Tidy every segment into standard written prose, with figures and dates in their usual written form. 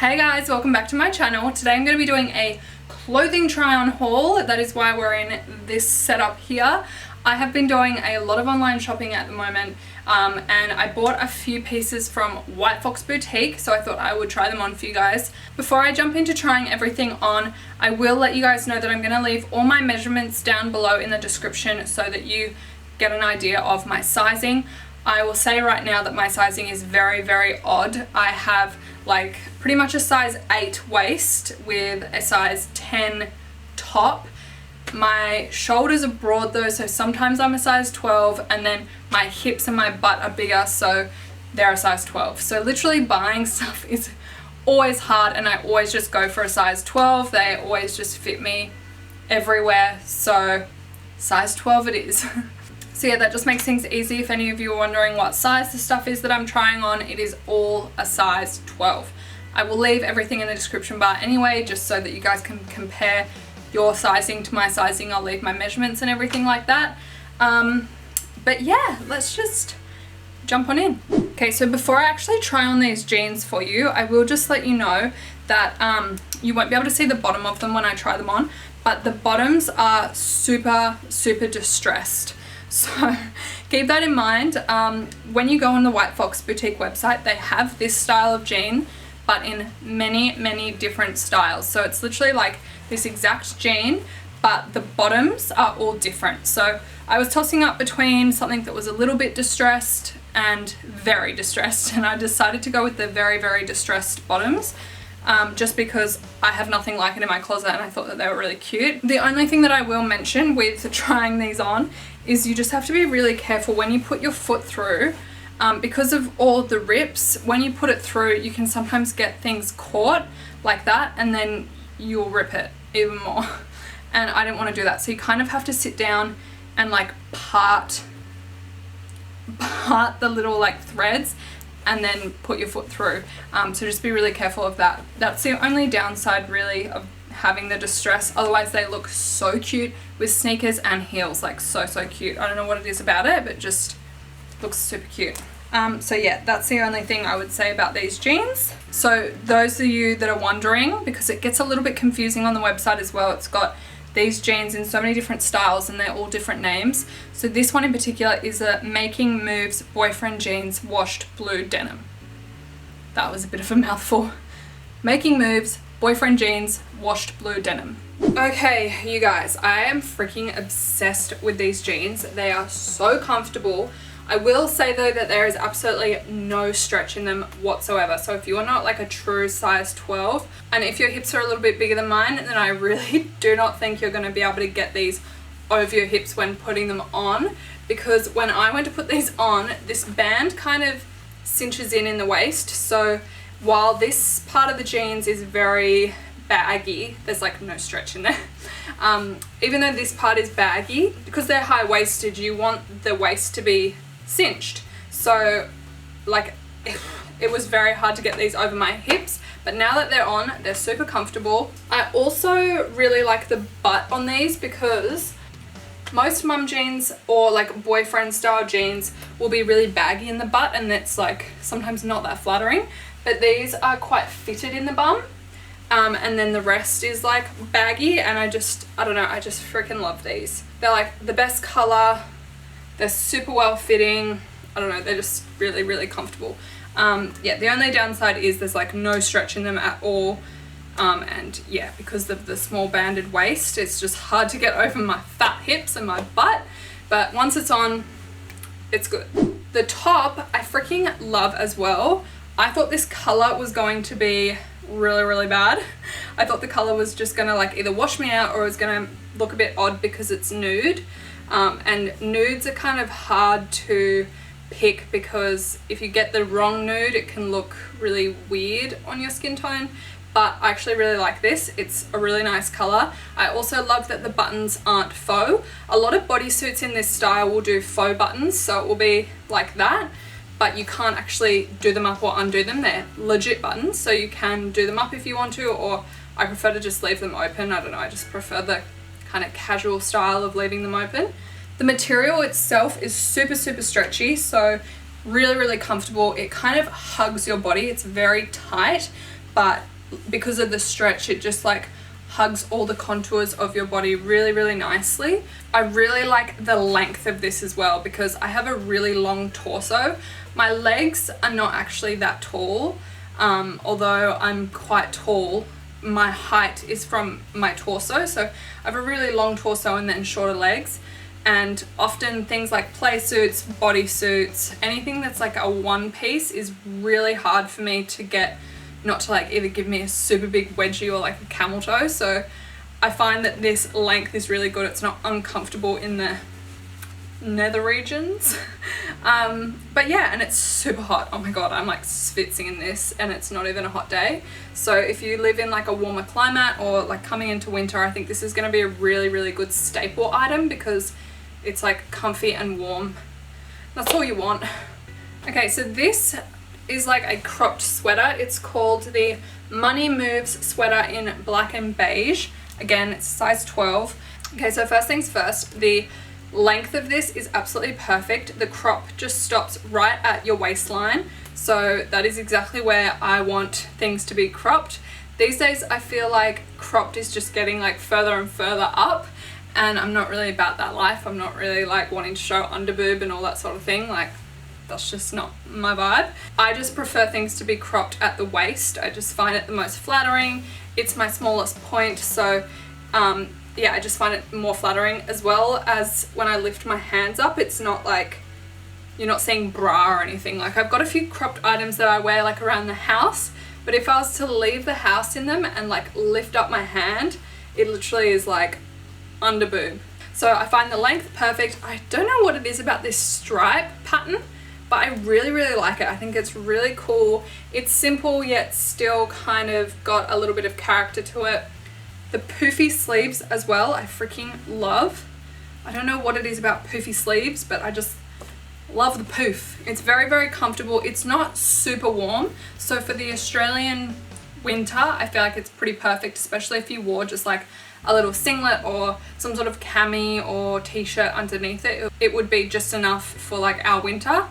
Hey guys, welcome back to my channel. Today I'm going to be doing a clothing try on haul. That is why we're in this setup here. I have been doing a lot of online shopping at the moment and I bought a few pieces from White Fox Boutique, so I thought I would try them on for you guys. Before I jump into trying everything on, I will let you guys know that I'm going to leave all my measurements down below in the description so that you get an idea of my sizing. I will say right now that my sizing is very, very odd. I have like pretty much a size 8 waist with a size 10 top. My shoulders are broad though, so sometimes I'm a size 12, and then my hips and my butt are bigger, so they're a size 12. So literally buying stuff is always hard, and I always just go for a size 12. They always just fit me everywhere, so size 12 it is. So yeah, that just makes things easy. If any of you are wondering what size the stuff is that I'm trying on, it is all a size 12. I will leave everything in the description bar anyway, just so that you guys can compare your sizing to my sizing. I'll leave my measurements and everything like that. But yeah, let's just jump on in. Okay, so before I actually try on these jeans for you, I will just let you know that you won't be able to see the bottom of them when I try them on, but the bottoms are super, super distressed. So keep that in mind. When you go on the White Fox Boutique website, they have this style of jean, but in many, many different styles. So it's literally like this exact jean, but the bottoms are all different. So I was tossing up between something that was a little bit distressed and very distressed, and I decided to go with the very, very distressed bottoms. Just because I have nothing like it in my closet and I thought that they were really cute. The only thing that I will mention with trying these on is you just have to be really careful when you put your foot through, because of all the rips. When you put it through, you can sometimes get things caught like that, and then you'll rip it even more. And I didn't want to do that, so you kind of have to sit down and like part the little like threads and then put your foot through. So just be really careful of that. That's the only downside really of having the distress. Otherwise they look so cute with sneakers and heels, like so cute. I don't know what it is about it, but just looks super cute. So yeah, that's the only thing I would say about these jeans. So those of you that are wondering, because it gets a little bit confusing on the website as well, it's got these jeans in so many different styles and they're all different names. So this one in particular is a Making Moves Boyfriend Jeans Washed Blue Denim. That was a bit of a mouthful. Making Moves Boyfriend Jeans Washed Blue Denim. Okay, you guys, I am freaking obsessed with these jeans. They are so comfortable. I will say though that there is absolutely no stretch in them whatsoever. So if you're not like a true size 12, and if your hips are a little bit bigger than mine, then I really do not think you're going to be able to get these over your hips when putting them on. Because when I went to put these on, this band kind of cinches in the waist. So while this part of the jeans is very baggy, there's like no stretch in there. Even though this part is baggy, because they're high-waisted, you want the waist to be cinched. So like it was very hard to get these over my hips, but now that they're on, they're super comfortable. I also really like the butt on these, because most mum jeans or like boyfriend style jeans will be really baggy in the butt, and it's like sometimes not that flattering, but these are quite fitted in the bum. And then the rest is like baggy, and I don't know, I just freaking love these. They're like the best color. They're super well fitting. I don't know, they're just really, really comfortable. Yeah, the only downside is there's like no stretch in them at all. And yeah, because of the small banded waist, it's just hard to get over my fat hips and my butt. But once it's on, it's good. The top, I freaking love as well. I thought this color was going to be really, really bad. I thought the color was just gonna like either wash me out or it was gonna look a bit odd because it's nude. And nudes are kind of hard to pick, because if you get the wrong nude, it can look really weird on your skin tone. But I actually really like this. It's a really nice color. I also love that the buttons aren't faux. A lot of bodysuits in this style will do faux buttons, so it will be like that, but you can't actually do them up or undo them. They're legit buttons, so you can do them up if you want to, or I prefer to just leave them open. I don't know, I just prefer the kind of casual style of leaving them open. The material itself is super, super stretchy, so really, really comfortable. It kind of hugs your body. It's very tight, but because of the stretch, it just like hugs all the contours of your body really, really nicely. I really like the length of this as well because I have a really long torso. My legs are not actually that tall, although I'm quite tall. My height is from my torso, so I have a really long torso and then shorter legs. And often things like play suits, bodysuits, anything that's like a one piece is really hard for me to get, not to like either give me a super big wedgie or like a camel toe. So I find that this length is really good. It's not uncomfortable in the nether regions. But yeah, and it's super hot. Oh my god, I'm like schwitzing in this and it's not even a hot day. So if you live in like a warmer climate or like coming into winter, I think this is going to be a really, really good staple item because it's like comfy and warm. That's all you want. Okay, so this is like a cropped sweater. It's called the Money Moves sweater in black and beige. Again, it's size 12. Okay, so first things first, the length of this is absolutely perfect. The crop just stops right at your waistline. So that is exactly where I want things to be cropped. These days I feel like cropped is just getting like further and further up, and I'm not really about that life. I'm not really like wanting to show underboob and all that sort of thing. Like, that's just not my vibe. I just prefer things to be cropped at the waist. I just find it the most flattering. It's my smallest point, so yeah, I just find it more flattering, as well as when I lift my hands up, it's not like you're not seeing bra or anything. Like, I've got a few cropped items that I wear like around the house, but if I was to leave the house in them and like lift up my hand, it literally is like under boob. So I find the length perfect. I don't know what it is about this stripe pattern, but I really, really like it. I think it's really cool. It's simple yet still kind of got a little bit of character to it. The poofy sleeves as well, I freaking love. I don't know what it is about poofy sleeves, but I just love the poof. It's very, very comfortable. It's not super warm, so for the Australian winter, I feel like it's pretty perfect, especially if you wore just like a little singlet or some sort of cami or t-shirt underneath it. It would be just enough for like our winter.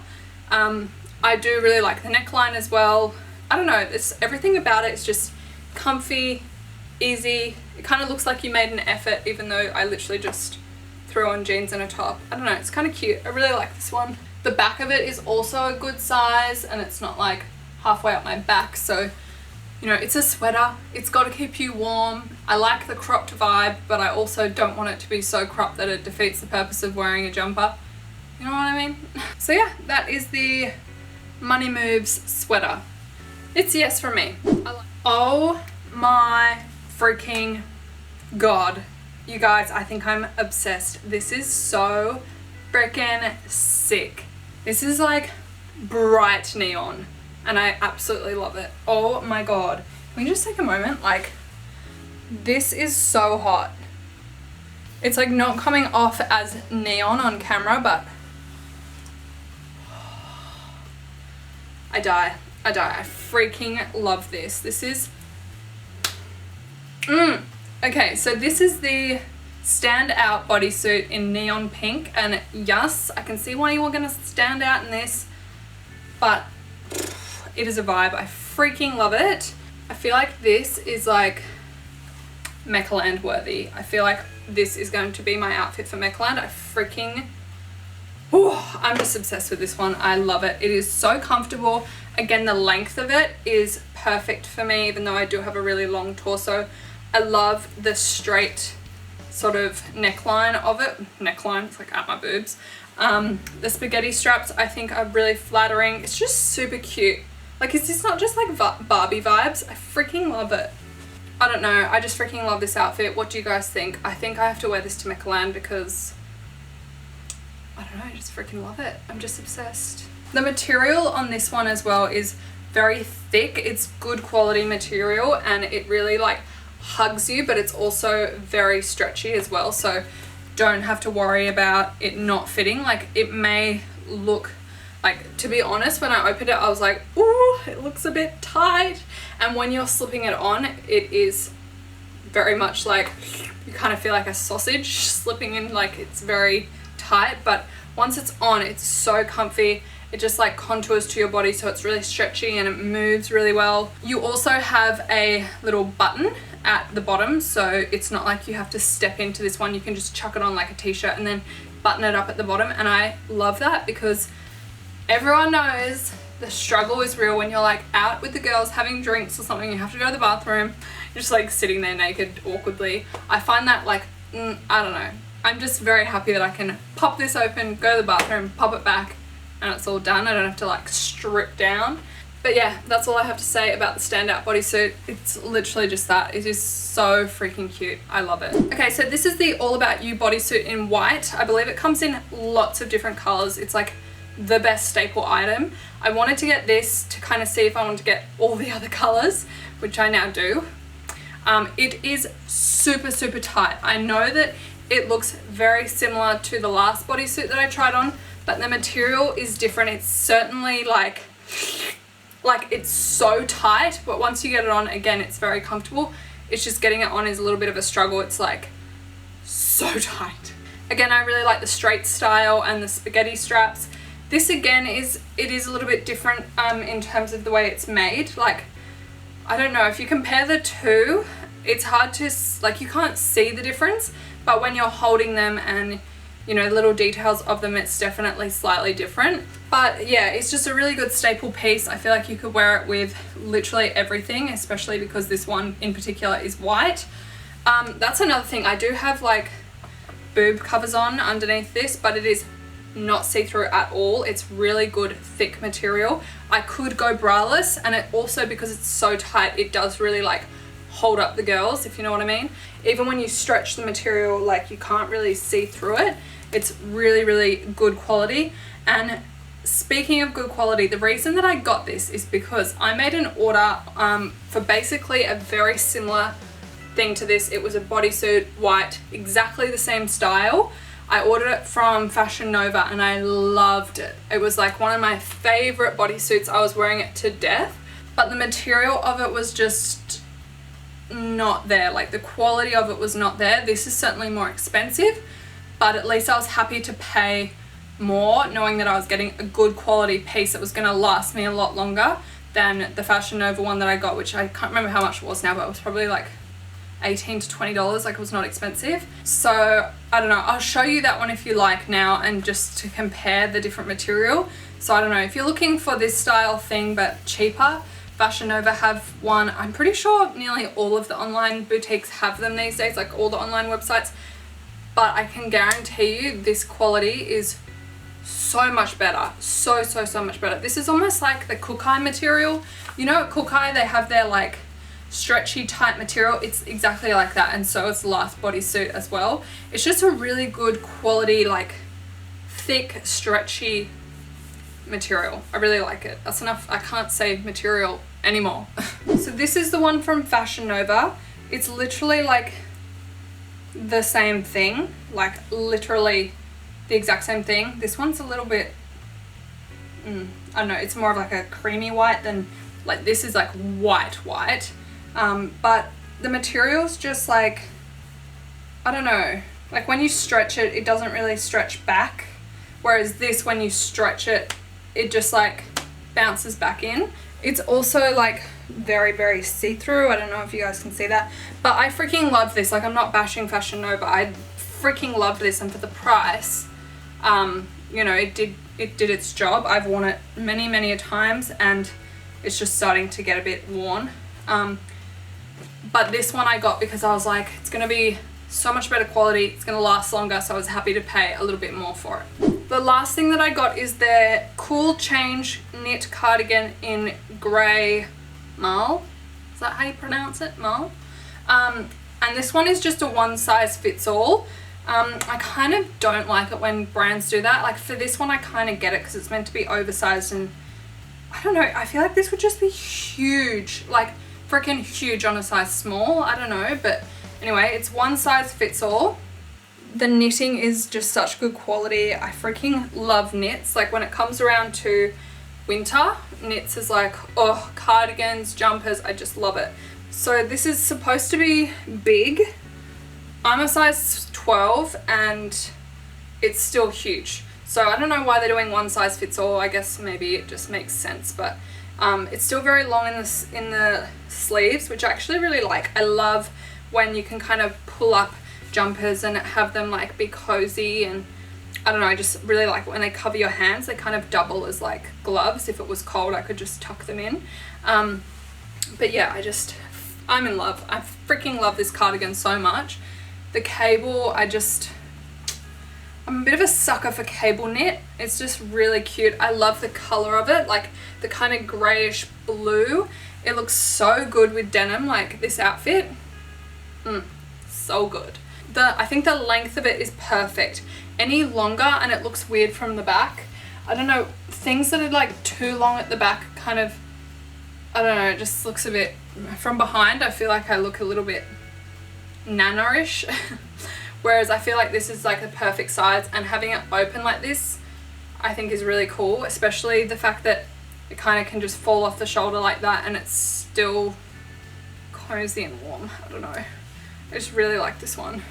I do really like the neckline as well. I don't know, it's everything about it is just comfy, easy. It kind of looks like you made an effort, even though I literally just threw on jeans and a top. I don't know, it's kind of cute. I really like this one. The back of it is also a good size and it's not like halfway up my back, so you know, it's a sweater. It's got to keep you warm. I like the cropped vibe, but I also don't want it to be so cropped that it defeats the purpose of wearing a jumper. You know what I mean? So yeah, that is the Money Moves sweater. It's yes for me. Oh my freaking god. You guys, I think I'm obsessed. This is so freaking sick. This is like bright neon and I absolutely love it. Oh my god. Can we just take a moment? Like, this is so hot. It's like not coming off as neon on camera, but I die. I freaking love this. This is okay, so this is the Stand Out bodysuit in neon pink, and yes, I can see why you were gonna stand out in this, but it is a vibe. I freaking love it. I feel like this is like Meccaland worthy. I feel like this is going to be my outfit for Meccaland. I freaking, I'm just obsessed with this one. I love it. It is so comfortable. Again, the length of it is perfect for me, even though I do have a really long torso. I love the straight sort of neckline of it. Neckline, it's like at my boobs. The spaghetti straps I think are really flattering. It's just super cute. Like, is this not just like Barbie vibes? I freaking love it. I don't know, I just freaking love this outfit. What do you guys think? I think I have to wear this to Meccaland because, I don't know, I just freaking love it. I'm just obsessed. The material on this one as well is very thick. It's good quality material and it really like hugs you, but it's also very stretchy as well, so don't have to worry about it not fitting. Like, it may look like, to be honest, when I opened it I was like, ooh, it looks a bit tight, and when you're slipping it on, it is very much like you kind of feel like a sausage slipping in, like it's very tight, but once it's on, it's so comfy. It just like contours to your body, so it's really stretchy and it moves really well. You also have a little button at the bottom, so it's not like you have to step into this one. You can just chuck it on like a t-shirt and then button it up at the bottom, and I love that because everyone knows the struggle is real when you're like out with the girls having drinks or something. You have to go to the bathroom, you're just like sitting there naked awkwardly. I find that like, I don't know, I'm just very happy that I can pop this open, go to the bathroom, pop it back, and it's all done. I don't have to like strip down. But yeah, that's all I have to say about the standout bodysuit. It's literally just that. It is so freaking cute. I love it. Okay, so this is the All About You bodysuit in white. I believe it comes in lots of different colors. It's like the best staple item. I wanted to get this to kind of see if I wanted to get all the other colors, which I now do. It is super, super tight. I know that it looks very similar to the last bodysuit that I tried on, but the material is different. It's certainly like it's so tight, but once you get it on, again, it's very comfortable. It's just getting it on is a little bit of a struggle. It's like so tight. Again, I really like the straight style and the spaghetti straps. This again is a little bit different in terms of the way it's made. Like, I don't know, if you compare the two, it's hard to, like, you can't see the difference, but when you're holding them and, you know, little details of them, it's definitely slightly different. But yeah, it's just a really good staple piece. I feel like you could wear it with literally everything, especially because this one in particular is white. That's another thing. I do have like boob covers on underneath this, but it is not see-through at all. It's really good thick material. I could go braless, and it also, because it's so tight, it does really like hold up the girls, if you know what I mean. Even when you stretch the material, like, you can't really see through it. It's really, really good quality. And speaking of good quality, the reason that I got this is because I made an order for basically a very similar thing to this. It was a bodysuit, white, exactly the same style. I ordered it from Fashion Nova and I loved it. It was like one of my favorite bodysuits. I was wearing it to death, but the material of it was just not there. Like, the quality of it was not there. This is certainly more expensive, but at least I was happy to pay more knowing that I was getting a good quality piece that was going to last me a lot longer than the Fashion Nova one that I got, which I can't remember how much it was now, but it was probably like $18 to $20. Like, it was not expensive. So I don't know, I'll show you that one if you like now, and just to compare the different material. So I don't know, if you're looking for this style thing but cheaper, Fashion Nova have one. I'm pretty sure nearly all of the online boutiques have them these days, like all the online websites, but I can guarantee you this quality is so much better. So much better. This is almost like the Kookai material. You know, at Kookai they have their like stretchy tight material. It's exactly like that, and so is the last bodysuit as well. It's just a really good quality, like thick, stretchy material. I really like it. That's enough. I can't say material anymore. So this is the one from Fashion Nova. It's literally like the same thing, like literally the exact same thing. This one's a little bit, I don't know, it's more of like a creamy white than, like, this is like white. But the material's just like, I don't know, like when you stretch it, it doesn't really stretch back, whereas this, when you stretch it, it just like bounces back in. It's also like very see-through. I don't know if you guys can see that, but I freaking love this. Like, I'm not bashing Fashion Nova, I freaking loved this, and for the price, you know, it did its job. I've worn it many a times and it's just starting to get a bit worn. But this one I got because I was like, it's gonna be so much better quality, it's gonna last longer, so I was happy to pay a little bit more for it. The last thing that I got is their Cool Change knit cardigan in grey Marle. Is that how you pronounce it? Marle? And this one is just a one size fits all. I kind of don't like it when brands do that. Like, for this one I kind of get it because it's meant to be oversized, and I don't know, I feel like this would just be huge, like freaking huge on a size small. I don't know, but anyway, it's one size fits all. The knitting is just such good quality. I freaking love knits. Like, when it comes around to winter, knits is like, oh, cardigans, jumpers, I just love it. So this is supposed to be big. I'm a size 12 and it's still huge. So I don't know why they're doing one size fits all. I guess maybe it just makes sense, but it's still very long in the sleeves, which I actually really like. I love when you can kind of pull up jumpers and have them like be cozy, and I don't know, I just really like when they cover your hands. They kind of double as like gloves. If it was cold, I could just tuck them in. But yeah, I'm in love. I freaking love this cardigan so much. The cable, I'm a bit of a sucker for cable knit. It's just really cute. I love the color of it, like the kind of grayish blue. It looks so good with denim, like this outfit. So good. I think the length of it is perfect. Any longer and it looks weird from the back. I don't know, things that are like too long at the back kind of, I don't know, it just looks a bit, from behind I feel like I look a little bit nano-ish. Whereas I feel like this is like the perfect size, and having it open like this I think is really cool, especially the fact that it kind of can just fall off the shoulder like that and it's still cozy and warm. I don't know, I just really like this one.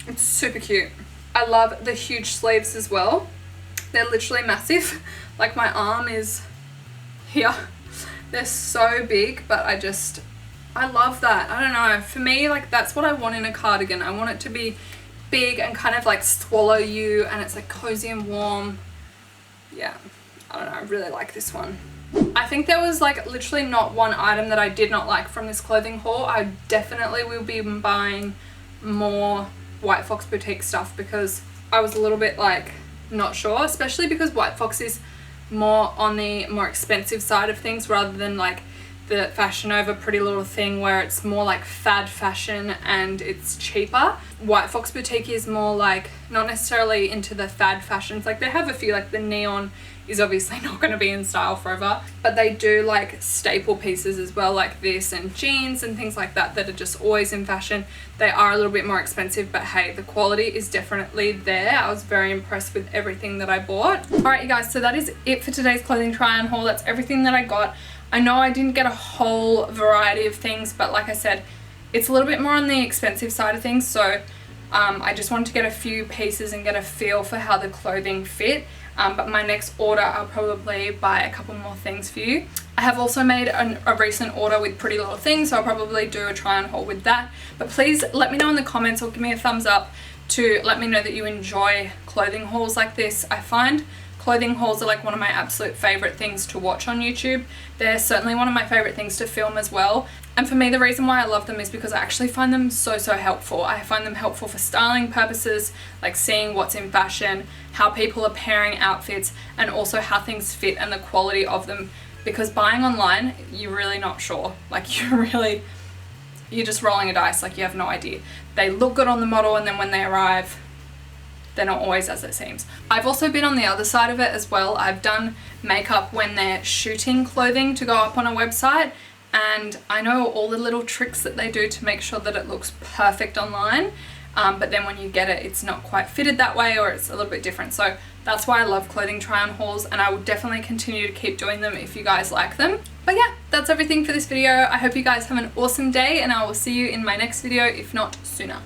It's super cute. I love the huge sleeves as well. They're literally massive. Like my arm is here. They're so big, but I love that. I don't know, for me, like that's what I want in a cardigan. I want it to be big and kind of like swallow you, and it's like cozy and warm. Yeah, I don't know, I really like this one. I think there was like literally not one item that I did not like from this clothing haul. I definitely will be buying more White Fox boutique stuff because I was a little bit like not sure, especially because White Fox is more on the more expensive side of things rather than like the Fashion Over Pretty Little Thing where it's more like fad fashion and it's cheaper. White Fox boutique is more like not necessarily into the fad fashions. Like they have a few, like the neon is obviously not going to be in style forever, but they do like staple pieces as well, like this and jeans and things like that are just always in fashion. They are a little bit more expensive, but hey, the quality is definitely there. I was very impressed with everything that I bought. Alright you guys, so that is it for today's clothing try on haul. That's everything that I got. I know I didn't get a whole variety of things, but like I said, it's a little bit more on the expensive side of things, so I just wanted to get a few pieces and get a feel for how the clothing fit. But my next order, I'll probably buy a couple more things for you. I have also made a recent order with Pretty Little Thing, so I'll probably do a try on haul with that. But please let me know in the comments or give me a thumbs up to let me know that you enjoy clothing hauls like this. I find clothing hauls are like one of my absolute favorite things to watch on YouTube. They're certainly one of my favorite things to film as well. And for me, the reason why I love them is because I actually find them so helpful. I find them helpful for styling purposes, like seeing what's in fashion, how people are pairing outfits, and also how things fit and the quality of them. Because buying online, you're really not sure. Like you're just rolling a dice, like you have no idea. They look good on the model, and then when they arrive, they're not always as it seems. I've also been on the other side of it as well. I've done makeup when they're shooting clothing to go up on a website, and I know all the little tricks that they do to make sure that it looks perfect online, but then when you get it, it's not quite fitted that way, or it's a little bit different. So that's why I love clothing try on hauls, and I will definitely continue to keep doing them if you guys like them. But yeah, that's everything for this video. I hope you guys have an awesome day, and I will see you in my next video, if not sooner.